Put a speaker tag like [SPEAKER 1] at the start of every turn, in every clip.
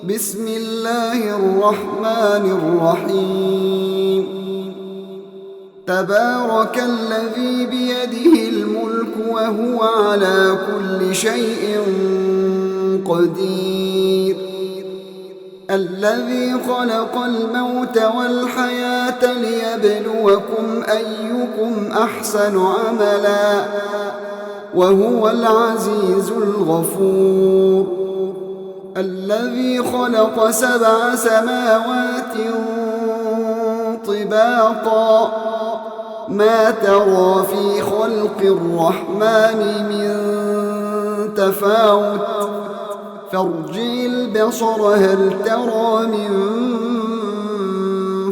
[SPEAKER 1] بسم الله الرحمن الرحيم تبارك الذي بيده الملك وهو على كل شيء قدير الذي خلق الموت والحياة ليبلوكم أيكم أحسن عملا وهو العزيز الغفور الذي خلق 7 سماوات طباقا ما ترى في خلق الرحمن من تفاوت فارجع البصر هل ترى من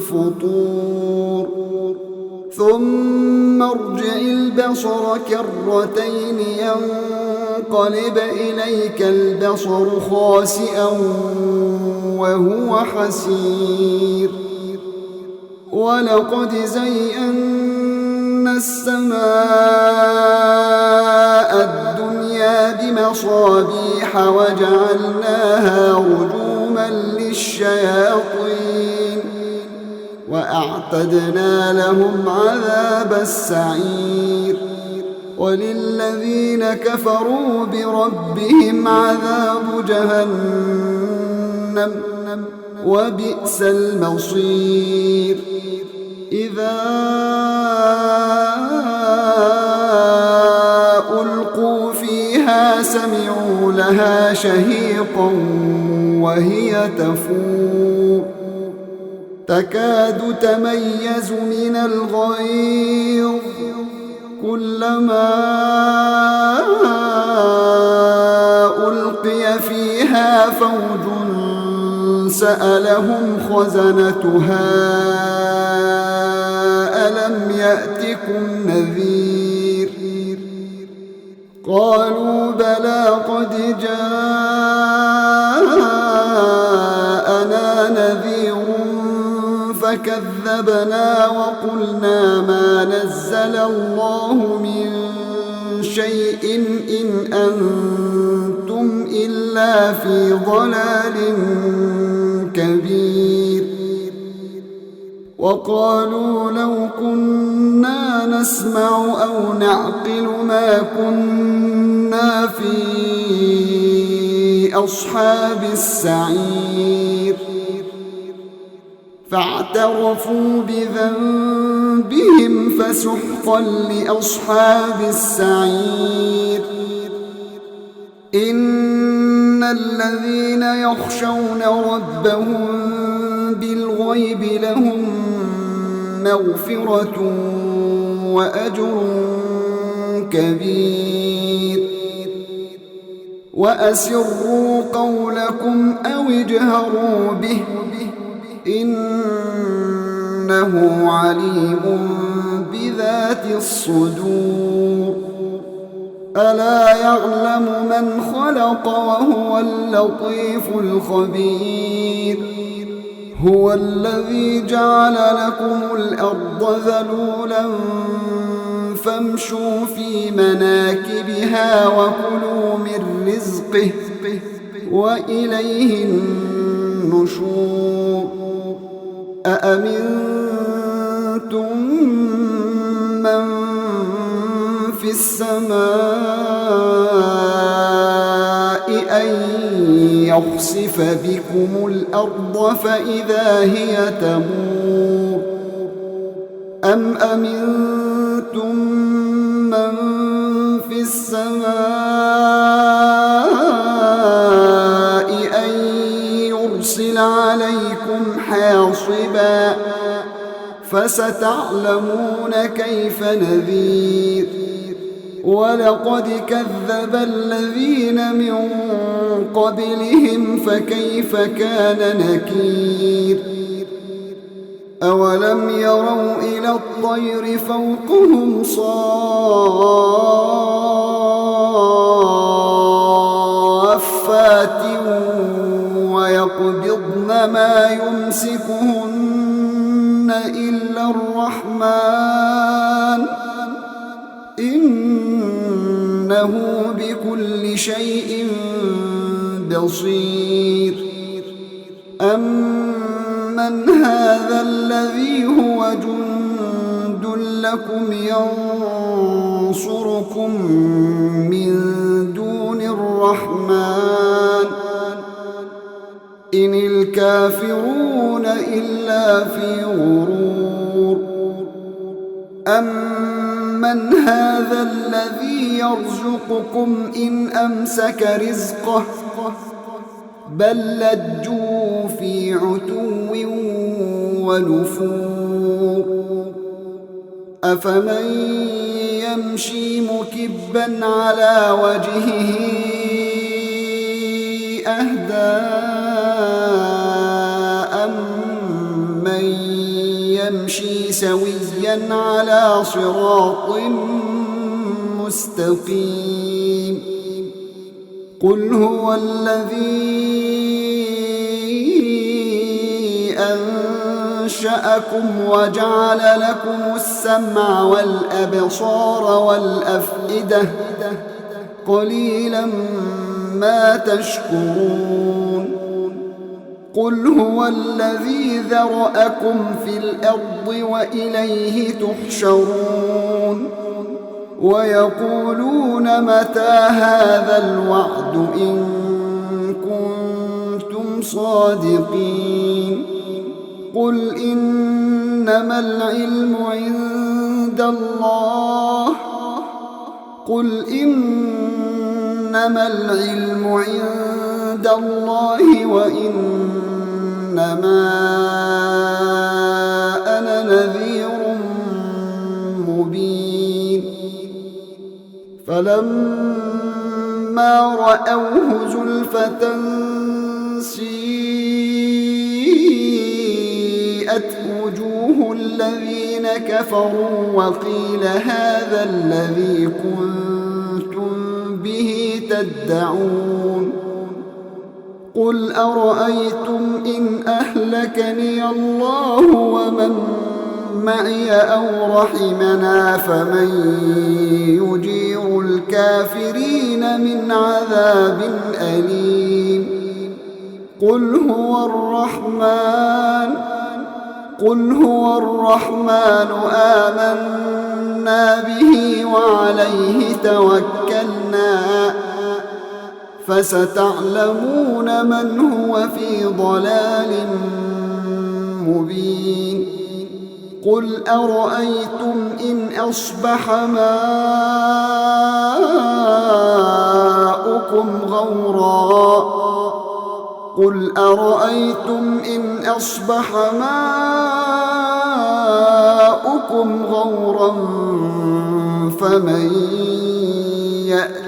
[SPEAKER 1] فطور ثم ارجع البصر كرتين ينقلب إليك البصر خاسئا وهو حسير ولقد زينا السماء الدنيا بمصابيح وجعلناها رجوما للشياطين وأعتدنا لهم عذاب السعير وللذين كفروا بربهم عذاب جهنم وبئس المصير إذا ألقوا فيها سمعوا لها شهيقا وهي تفور تكاد تميز من الغيظ كلما ألقي فيها فوج سألهم خزنتها ألم يأتكم نذير قالوا بلى قد جاءنا نذير فكذبنا وقلنا ما نزل الله من شيء إن أنتم إلا في ضلال كبير وقالوا لو كنا نسمع أو نعقل ما كنا في أصحاب السعير فاعترفوا بذنبهم فسحقا لأصحاب السعير إن الذين يخشون ربهم بالغيب لهم مغفرة وأجر كبير وأسروا قولكم أو اجهروا به إنه عليم بذات الصدور ألا يعلم من خلق وهو اللطيف الخبير هو الذي جعل لكم الأرض ذلولا فامشوا في مناكبها وكلوا من رزقه وإليه النشور أأمنتم من في السماء أن يخسف بكم الأرض فإذا هي تمور أم أمنتم من في السماء أن يرسل عليكم حاصبا فستعلمون كيف نذير ولقد كذب الذين من قبلهم فكيف كان نكير أولم يروا إلى الطير فوقهم صافات ويقبضن ما يمسكهن إلا الرحمن إنه بكل شيء بصير أَمَّنْ هَذَا الَّذِي هُوَ جُندٌ لَكُمْ يَنصُرُكُم مِّن دُونِ الرَّحْمَٰنِ إِنِ الْكَافِرُونَ إِلَّا فِي غُرُورٍ أَمَّنْ هَذَا الَّذِي يَرْزُقُكُمْ إِنْ أَمْسَكَ رِزْقَهُ بَل لَّجُّوا فِي عُتُوٍّ وَنُفُورٍ أَفَمَن يَمْشِي مُكِبًّا عَلَىٰ وَجْهِهِ أَهْدَىٰ أَمَّن يَمْشِي سَوِيًّا عَلَىٰ صِرَاطٍ مُّسْتَقِيمٍ قُلْ هُوَ الَّذِي أَنشَأَكُمْ وَجَعَلَ لَكُمُ السَّمْعَ وَالْأَبْصَارَ وَالْأَفْئِدَةَ قَلِيلًا مَا تَشْكُرُونَ قُلْ هُوَ الَّذِي ذَرَأَكُمْ فِي الْأَرْضِ وَإِلَيْهِ تُحْشَرُونَ وَيَقُولُونَ مَتَىٰ هَٰذَا الْوَعْدُ إِن كُنتُمْ صَادِقِينَ قُلْ إِنَّمَا الْعِلْمُ عِندَ اللَّهِ وَإِنَّمَا أَنَا نَذِيرٌ مُّبِينٌ فَلَمَّا رَأَوْهُ زُلْفَةً سِيئَتْ وُجُوهُ الَّذِينَ كَفَرُوا وَقِيلَ هَٰذَا الَّذِي كُنتُم بِهِ تَدَّعُونَ قُلْ أَرَأَيْتُمْ إِنْ أَهْلَكَنِيَ اللَّهُ وَمَن مَّعِيَ أَوْ رَحِمَنَا فَمَن يُجِيرُ الْكَافِرِينَ مِنْ عَذَابٍ أَلِيمٍ قُلْ هُوَ الرَّحْمَٰنُ آمَنَّا بِهِ وَعَلَيْهِ تَوَكَّلْنَا فَسَتَعْلَمُونَ مَنْ هُوَ فِي ضَلَالٍ مُّبِينٍ قُلْ أَرَأَيْتُمْ إِنْ أَصْبَحَ مَاؤُكُمْ غَوْرًا فَمَن يَأْتِيكُم